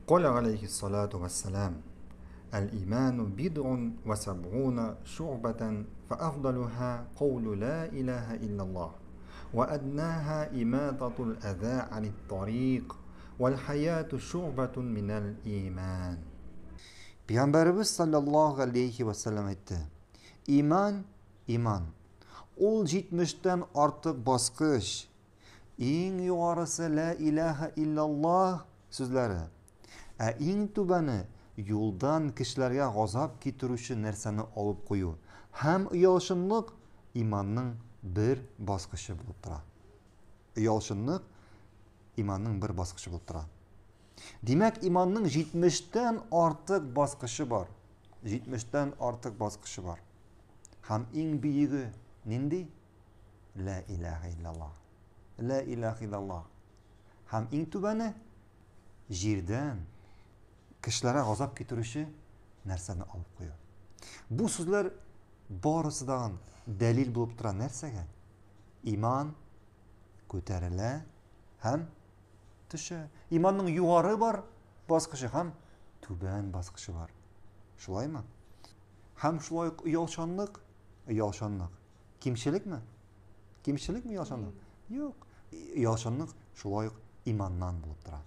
قال عليه الصلاة والسلام: الإيمان بضع وسبعون شعبة فأفضلها قول لا إله إلا الله وأدناها إماطة الأذى عن الطريق والحياة شعبة من الإيمان. Peygamberimiz sallallahu aleyhi ve sellem etti. İman. Ol 70'ten artık baskış. En yukarısı la ilahe illallah sözleri. En tubani yoldan kişilerge gazap getirüşü nerseni alıp koyu. Hem uyalşınlık imanның bir baskışı bulup tura. Uyalşınlık imanның bir baskışı bulup tura. Demek imanның 70'ten artık baskışı var. 70'ten artık baskışı var. Hem en büyüğü nindi? La ilahe illallah. La ilahe illallah. Hem en tubani jirden kişilere gazap getirişi nerseni alıp koyuyor. Bu sözler barısıdan delil bulup duran nersege? İman köterile hem dışı. İmanның yukarı var baskışı hem tüben baskışı var. Şulay mı? Hem şulay uyalşanlık. Kimçilik mi? Kimçilik mi uyalşanlık? Yok. Uyalşanlık şulay imandan bulup duran.